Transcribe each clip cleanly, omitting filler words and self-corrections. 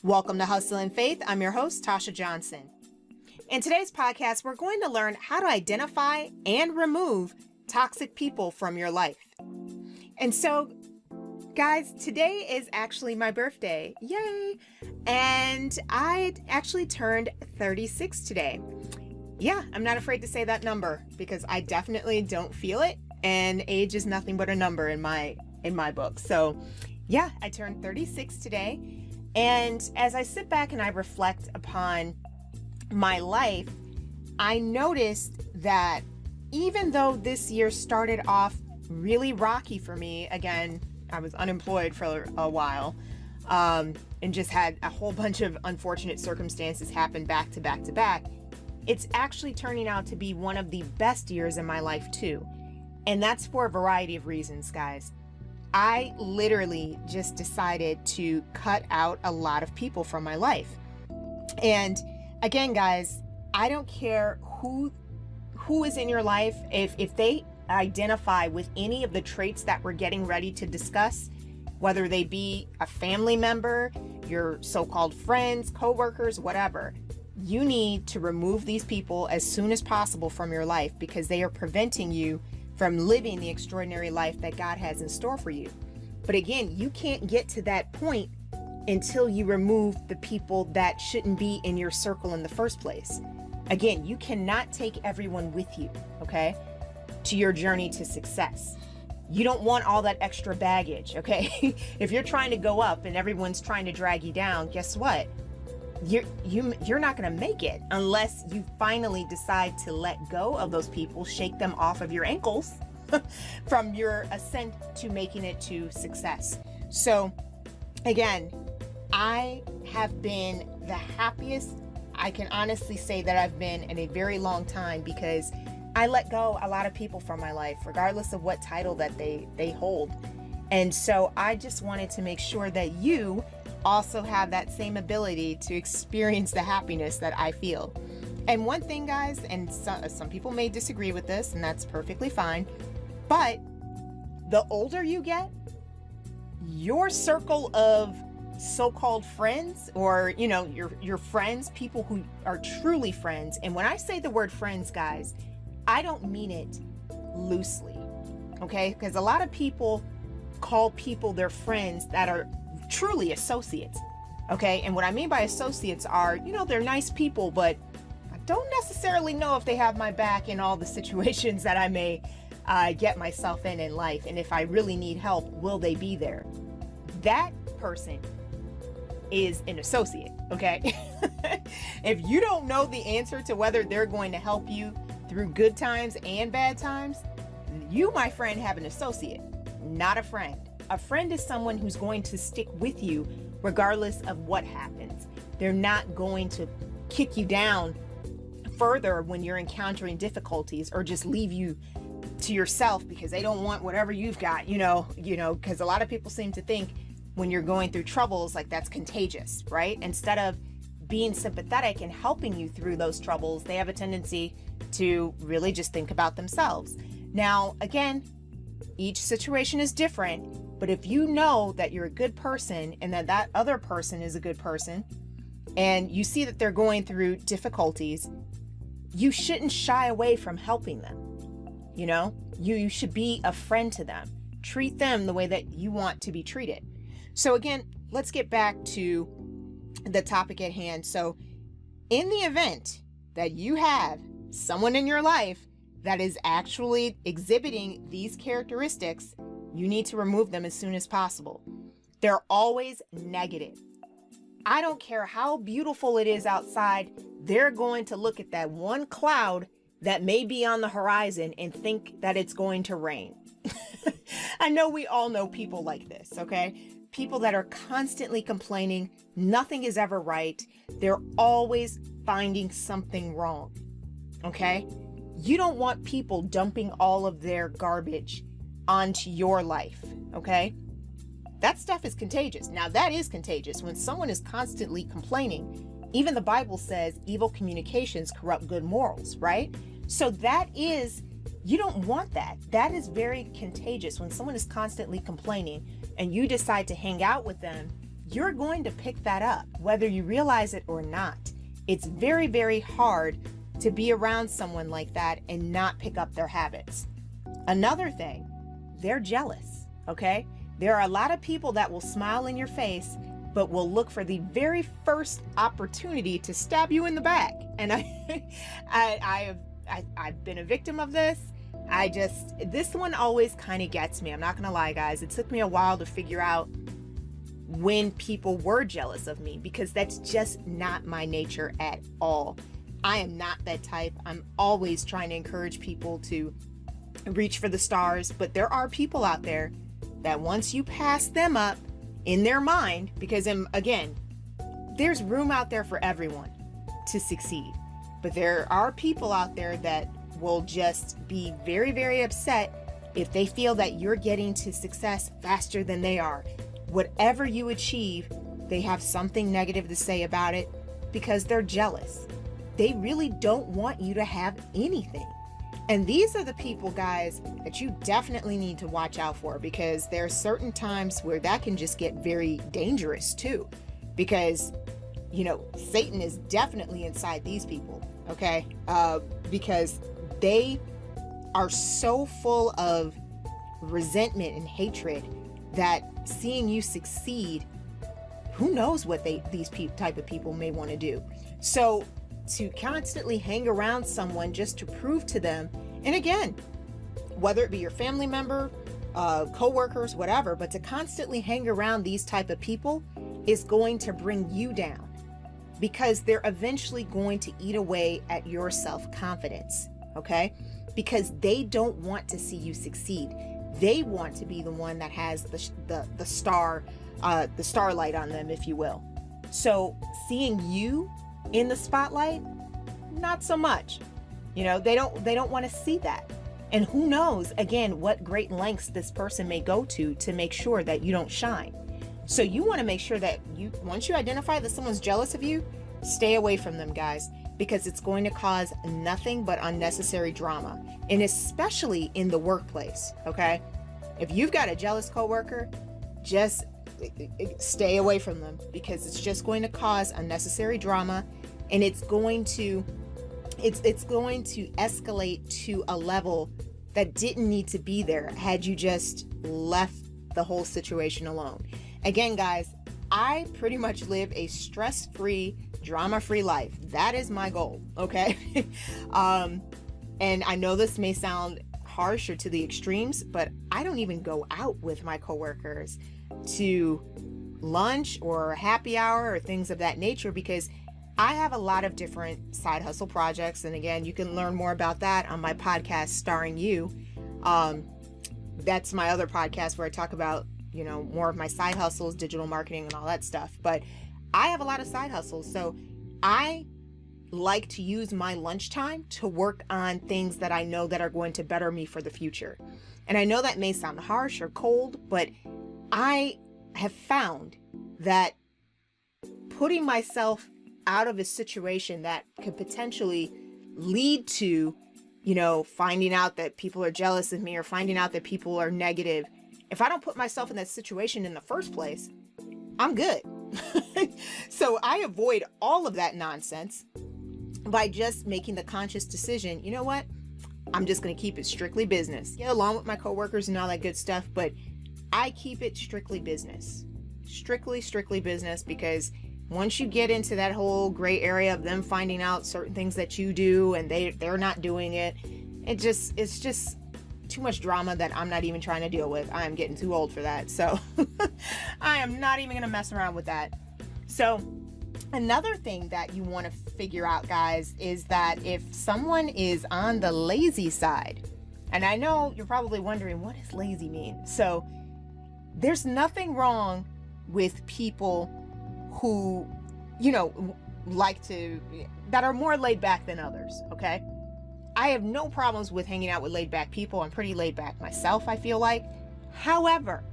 Welcome to Hustle and Faith. I'm your host, Tasha Johnson. In today's podcast, we're going to learn how to identify and remove toxic people from your life. And so, guys, today is actually my birthday. Yay! And I actually turned 36 today. Yeah, I'm not afraid to say that number because I definitely don't feel it. And age is nothing but a number in my book. So yeah, I turned 36 today. And as I sit back and I reflect upon my life, I noticed that even though this year started off really rocky for me, again, I was unemployed for a while, and just had a whole bunch of unfortunate circumstances happen back to back to back, it's actually turning out to be one of the best years in my life too. And that's for a variety of reasons, guys. I literally just decided to cut out a lot of people from my life. And again, guys, I don't care who is in your life. If they identify with any of the traits that we're getting ready to discuss, whether they be a family member, your so-called friends, coworkers, whatever, you need to remove these people as soon as possible from your life because they are preventing you from living the extraordinary life that God has in store for you. But again, you can't get to that point until you remove the people that shouldn't be in your circle in the first place. Again, you cannot take everyone with you, okay, to your journey to success. You don't want all that extra baggage, okay? If you're trying to go up and everyone's trying to drag you down, guess what? You're not going to make it unless you finally decide to let go of those people, shake them off of your ankles from your ascent to making it to success. So again, I have been the happiest I can honestly say that I've been in a very long time because I let go a lot of people from my life, regardless of what title that they hold. And so I just wanted to make sure that you also have that same ability to experience the happiness that I feel. And one thing, guys, and some people may disagree with this, and that's perfectly fine, but the older you get, your circle of so-called friends, or your friends, people who are truly friends, and when I say the word friends, guys, I don't mean it loosely, okay? Because a lot of people call people their friends that are truly associates, okay? And what I mean by associates are, they're nice people, but I don't necessarily know if they have my back in all the situations that I may get myself in life. And if I really need help, will they be there? That person is an associate, okay? If you don't know the answer to whether they're going to help you through good times and bad times, you, my friend, have an associate, not a friend. A friend is someone who's going to stick with you regardless of what happens. They're not going to kick you down further when you're encountering difficulties or just leave you to yourself because they don't want whatever you've got, because a lot of people seem to think when you're going through troubles, like that's contagious, right? Instead of being sympathetic and helping you through those troubles, they have a tendency to really just think about themselves. Now, again, each situation is different. But if you know that you're a good person and that other person is a good person and you see that they're going through difficulties, you shouldn't shy away from helping them. You should be a friend to them. Treat them the way that you want to be treated. So again, let's get back to the topic at hand. So in the event that you have someone in your life that is actually exhibiting these characteristics, you need to remove them as soon as possible. They're always negative. I don't care how beautiful it is outside, they're going to look at that one cloud that may be on the horizon and think that it's going to rain. I know we all know people like this, okay? People that are constantly complaining, nothing is ever right. They're always finding something wrong, okay? You don't want people dumping all of their garbage onto your life, okay? That stuff is contagious. Now, that is contagious. When someone is constantly complaining, even the Bible says evil communications corrupt good morals, right? So you don't want that. That is very contagious. When someone is constantly complaining and you decide to hang out with them, you're going to pick that up, whether you realize it or not. It's very, very hard to be around someone like that and not pick up their habits. Another thing, they're jealous, okay? There are a lot of people that will smile in your face, but will look for the very first opportunity to stab you in the back. And I've been a victim of this. This one always kind of gets me. I'm not gonna lie, guys. It took me a while to figure out when people were jealous of me, because that's just not my nature at all. I am not that type. I'm always trying to encourage people to reach for the stars, but there are people out there that once you pass them up in their mind, because again, there's room out there for everyone to succeed, but there are people out there that will just be very, very upset if they feel that you're getting to success faster than they are. Whatever you achieve, they have something negative to say about it because they're jealous. They really don't want you to have anything. And these are the people, guys, that you definitely need to watch out for, because there are certain times where that can just get very dangerous too, because, you know, Satan is definitely inside these people, okay? Because they are so full of resentment and hatred that seeing you succeed, who knows what these type of people may want to do. So to constantly hang around someone just to prove to them, and again, whether it be your family member, co-workers, whatever, but to constantly hang around these type of people is going to bring you down, because they're eventually going to eat away at your self-confidence, okay? Because they don't want to see you succeed. They want to be the one that has the starlight on them, if you will. So seeing you in the spotlight, not so much. You know, they don't want to see that. And who knows, again, what great lengths this person may go to make sure that you don't shine. So you want to make sure that once you identify that someone's jealous of you, stay away from them, guys, because it's going to cause nothing but unnecessary drama, and especially in the workplace, okay? If you've got a jealous coworker, just stay away from them, because it's just going to cause unnecessary drama, and it's going to escalate to a level that didn't need to be there had you just left the whole situation alone. Again, guys, I pretty much live a stress-free, drama-free life. That is my goal, okay? And I know this may sound harsh or to the extremes, but I don't even go out with my coworkers to lunch or happy hour or things of that nature, because I have a lot of different side hustle projects. And again, you can learn more about that on my podcast, Starengu. That's my other podcast where I talk about, you know, more of my side hustles, digital marketing and all that stuff. But I have a lot of side hustles. So I like to use my lunchtime to work on things that I know that are going to better me for the future. And I know that may sound harsh or cold, but I have found that putting myself out of a situation that could potentially lead to, you know, finding out that people are jealous of me or finding out that people are negative, if I don't put myself in that situation in the first place, I'm good. So I avoid all of that nonsense by just making the conscious decision, you know what? I'm just going to keep it strictly business. Get along with my coworkers and all that good stuff, but I keep it strictly business. Strictly business, because once you get into that whole gray area of them finding out certain things that you do and they're not doing it, it's just too much drama that I'm not even trying to deal with. I am getting too old for that. So I am not even going to mess around with that. So another thing that you want to figure out, guys, is that if someone is on the lazy side, and I know you're probably wondering, what does lazy mean? So there's nothing wrong with people who, you know, that are more laid back than others, okay? I have no problems with hanging out with laid back people. I'm pretty laid back myself, I feel like. However,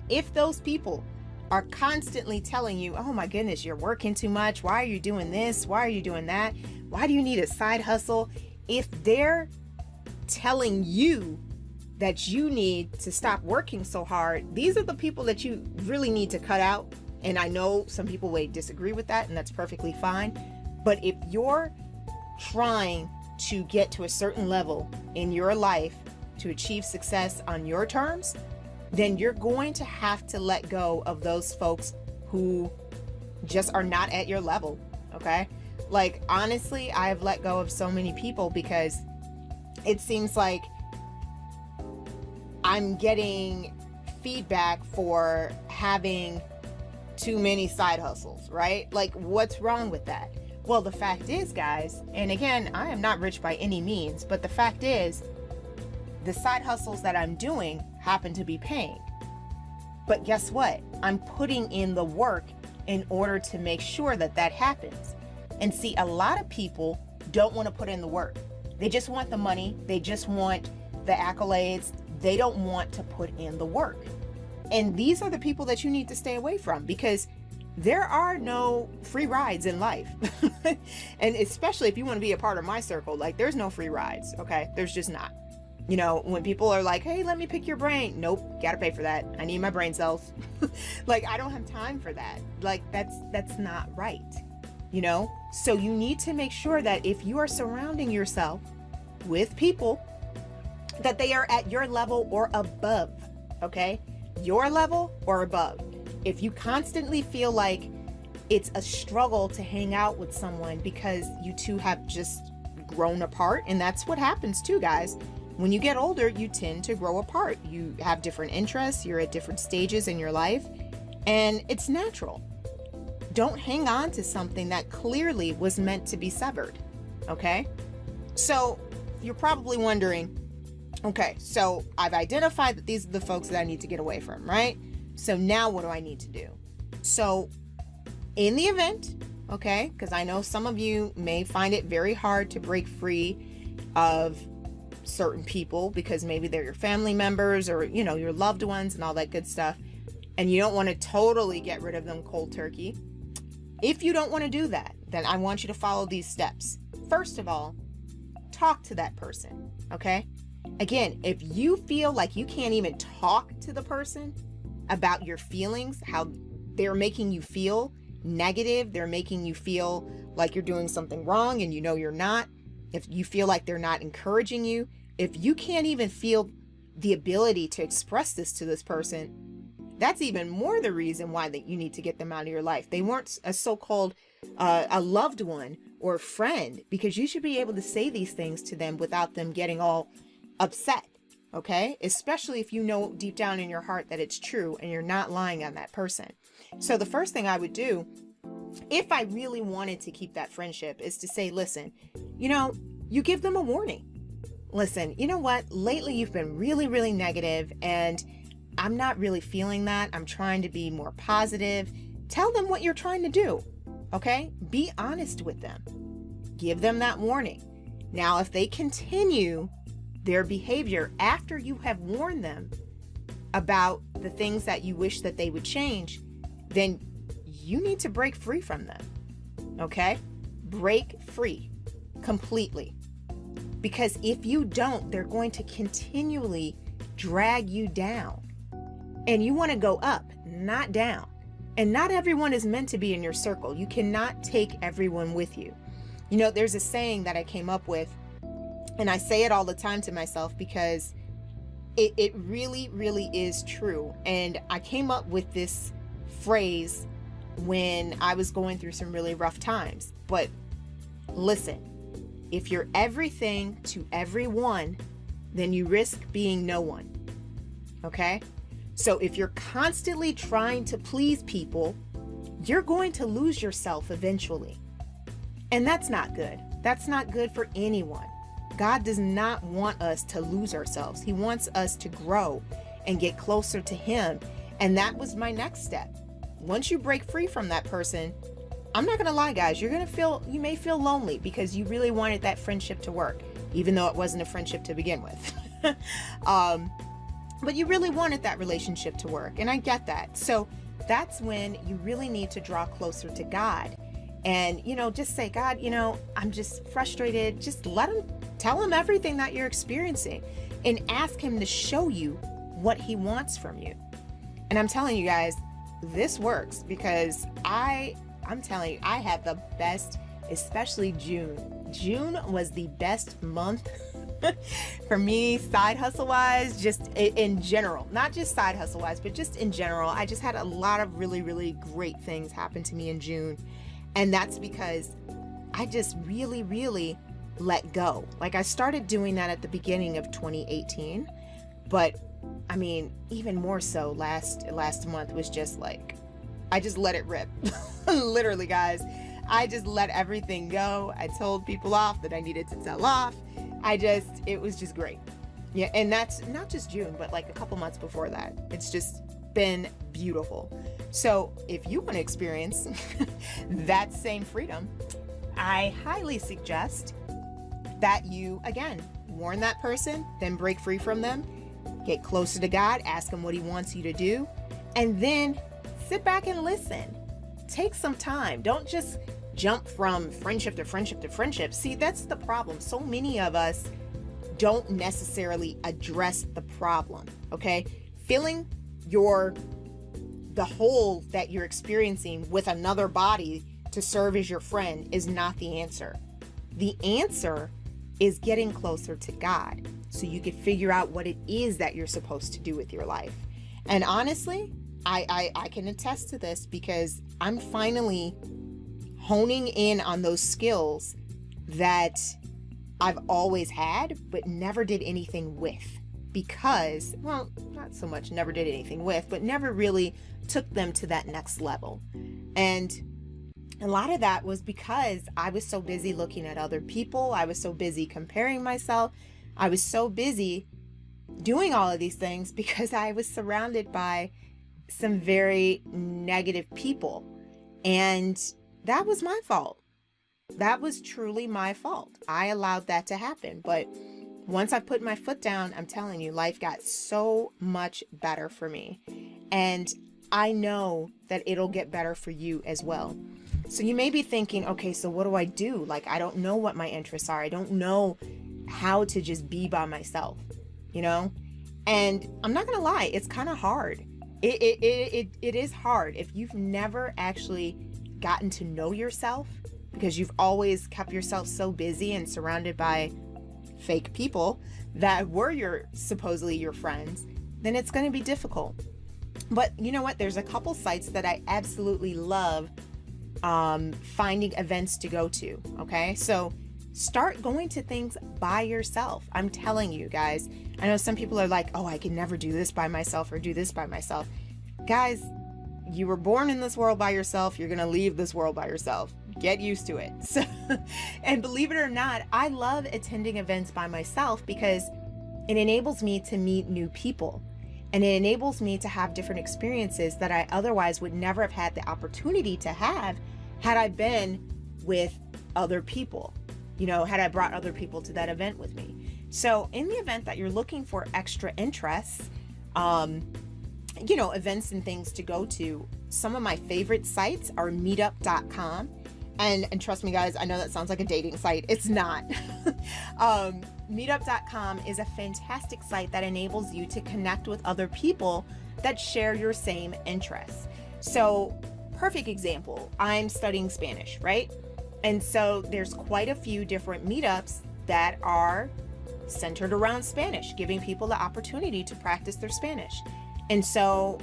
if those people are constantly telling you, oh my goodness, you're working too much. Why are you doing this? Why are you doing that? Why do you need a side hustle? If they're telling you that you need to stop working so hard, these are the people that you really need to cut out And I know some people may disagree with that, and that's perfectly fine. But if you're trying to get to a certain level in your life to achieve success on your terms, then you're going to have to let go of those folks who just are not at your level, okay? Like, honestly, I've let go of so many people because it seems like I'm getting feedback for having too many side hustles, right? Like, what's wrong with that? Well, the fact is, guys, and again, I am not rich by any means, but the fact is, the side hustles that I'm doing happen to be paying. But guess what? I'm putting in the work in order to make sure that that happens. And see, a lot of people don't want to put in the work. They just want the money. They just want the accolades. They don't want to put in the work. And these are the people that you need to stay away from, because there are no free rides in life. And especially if you want to be a part of my circle, like, there's no free rides, okay? There's just not. You know, when people are like, hey, let me pick your brain. Nope, gotta pay for that. I need my brain cells. Like, I don't have time for that. Like, that's not right, you know? So you need to make sure that if you are surrounding yourself with people, that they are at your level or above, okay? Your level or above. If you constantly feel like it's a struggle to hang out with someone because you two have just grown apart, and that's what happens too, guys. When you get older, you tend to grow apart. You have different interests, you're at different stages in your life, and it's natural. Don't hang on to something that clearly was meant to be severed, okay? So you're probably wondering, okay, so I've identified that these are the folks that I need to get away from, right? So now what do I need to do? So in the event, okay, because I know some of you may find it very hard to break free of certain people because maybe they're your family members or, you know, your loved ones and all that good stuff, and you don't want to totally get rid of them cold turkey. If you don't want to do that, then I want you to follow these steps. First of all, talk to that person, okay? Again, if you feel like you can't even talk to the person about your feelings, how they're making you feel negative, they're making you feel like you're doing something wrong and you know you're not, if you feel like they're not encouraging you, if you can't even feel the ability to express this to this person, that's even more the reason why that you need to get them out of your life. They weren't a so-called a loved one or a friend, because you should be able to say these things to them without them getting all upset, okay? Especially if you know deep down in your heart that it's true and you're not lying on that person. So the first thing I would do, if I really wanted to keep that friendship, is to say, listen, you know, you give them a warning. Listen, you know what? Lately you've been really, really negative and I'm not really feeling that. I'm trying to be more positive. Tell them what you're trying to do, okay? Be honest with them. Give them that warning. Now, if they continue their behavior after you have warned them about the things that you wish that they would change, then you need to break free from them, okay? Break free completely. Because if you don't, they're going to continually drag you down. And you want to go up, not down. And not everyone is meant to be in your circle. You cannot take everyone with you. You know, there's a saying that I came up with, and I say it all the time to myself because it really, really is true. And I came up with this phrase when I was going through some really rough times. But listen, if you're everything to everyone, then you risk being no one. Okay? So if you're constantly trying to please people, you're going to lose yourself eventually. And that's not good. That's not good for anyone. God does not want us to lose ourselves. He wants us to grow and get closer to Him. And that was my next step. Once you break free from that person, I'm not going to lie, guys, you may feel lonely because you really wanted that friendship to work, even though it wasn't a friendship to begin with. But you really wanted that relationship to work. And I get that. So that's when you really need to draw closer to God and, you know, just say, God, you know, I'm just frustrated. Just tell Him everything that you're experiencing and ask Him to show you what He wants from you. And I'm telling you guys, this works because I'm telling you, I had the best, especially June. June was the best month for me, side hustle wise, just in general, not just side hustle wise, but just in general. I just had a lot of really, really great things happen to me in June. And that's because I just really, really let go. Like I started doing that at the beginning of 2018, but I mean, even more so last month was just like, I just let it rip. Literally, guys, I just let everything go. I told people off that I needed to tell off. It was just great. Yeah. And that's not just June, but like a couple months before that. It's just been beautiful. So if you want to experience that same freedom, I highly suggest that you, again, warn that person, then break free from them, get closer to God, ask him what he wants you to do, and then sit back and listen. Take some time. Don't just jump from friendship to friendship to friendship. See, that's the problem. So many of us don't necessarily address the problem, okay? Filling the hole that you're experiencing with another body to serve as your friend is not the answer. The answer is getting closer to God so you can figure out what it is that you're supposed to do with your life. And honestly, I can attest to this because I'm finally honing in on those skills that I've always had, but never did anything with. Because, well, not so much never did anything with, but never really took them to that next level. And a lot of that was because I was so busy looking at other people. I was so busy comparing myself. I was so busy doing all of these things because I was surrounded by some very negative people. And that was my fault. That was truly my fault. I allowed that to happen. But once I put my foot down, I'm telling you, life got so much better for me. And I know that it'll get better for you as well. So you may be thinking, okay, so what do I do? Like, I don't know what my interests are. I don't know how to just be by myself, you know? And I'm not going to lie, it's kind of hard. It is hard if you've never actually gotten to know yourself because you've always kept yourself so busy and surrounded by fake people that were supposedly your friends, then it's going to be difficult. But you know what? There's a couple sites that I absolutely love finding events to go to. Okay. So start going to things by yourself. I'm telling you guys, I know some people are like, oh, I can never do this by myself or do this by myself. Guys, you were born in this world by yourself. You're going to leave this world by yourself. Get used to it. So, and believe it or not, I love attending events by myself because it enables me to meet new people and it enables me to have different experiences that I otherwise would never have had the opportunity to have had I been with other people, you know, had I brought other people to that event with me. So in the event that you're looking for extra interests, you know, events and things to go to, some of my favorite sites are meetup.com. And trust me, guys, I know that sounds like a dating site. It's not. Meetup.com is a fantastic site that enables you to connect with other people that share your same interests. So, perfect example, I'm studying Spanish, right? And so there's quite a few different meetups that are centered around Spanish, giving people the opportunity to practice their Spanish. And so,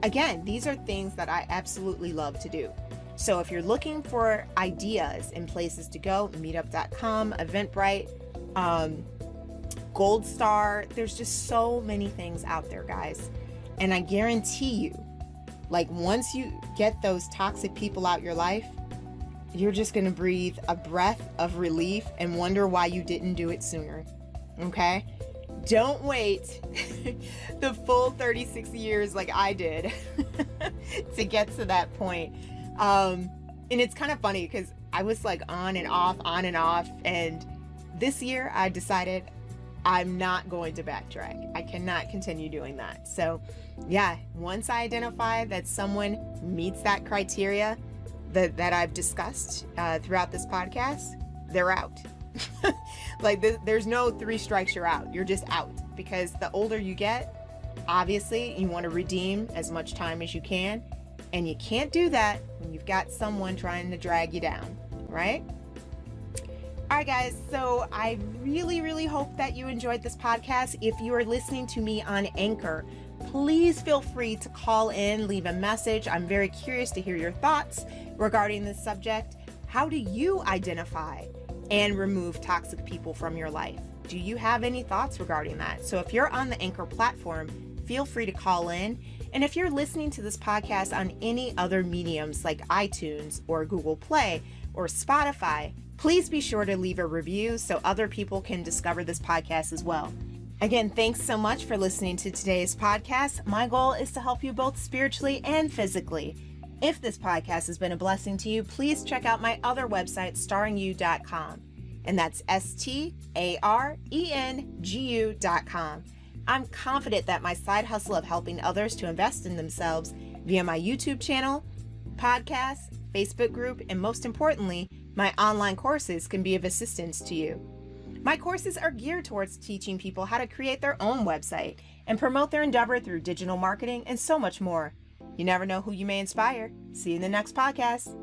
again, these are things that I absolutely love to do. So if you're looking for ideas and places to go, meetup.com, Eventbrite, Gold Star, there's just so many things out there, guys. And I guarantee you, like once you get those toxic people out your life, you're just going to breathe a breath of relief and wonder why you didn't do it sooner. Okay? Don't wait the full 36 years like I did to get to that point. And it's kind of funny because I was like on and off. And this year I decided I'm not going to backtrack. I cannot continue doing that. So yeah, once I identify that someone meets that criteria that I've discussed throughout this podcast, they're out. Like there's no 3 strikes, you're out. You're just out because the older you get, obviously you want to redeem as much time as you can. And you can't do that when you've got someone trying to drag you down, right? All right, guys, so I really hope that you enjoyed this podcast. If you are listening to me on Anchor, please feel free to call in, leave a message. I'm very curious to hear your thoughts regarding this subject. How do you identify and remove toxic people from your life? Do you have any thoughts regarding that? So if you're on the Anchor platform, feel free to call in. And if you're listening to this podcast on any other mediums like iTunes or Google Play or Spotify, please be sure to leave a review so other people can discover this podcast as well. Again, thanks so much for listening to today's podcast. My goal is to help you both spiritually and physically. If this podcast has been a blessing to you, please check out my other website, starengu.com. And that's STARENGU.com. I'm confident that my side hustle of helping others to invest in themselves via my YouTube channel, podcast, Facebook group, and most importantly, my online courses can be of assistance to you. My courses are geared towards teaching people how to create their own website and promote their endeavor through digital marketing and so much more. You never know who you may inspire. See you in the next podcast.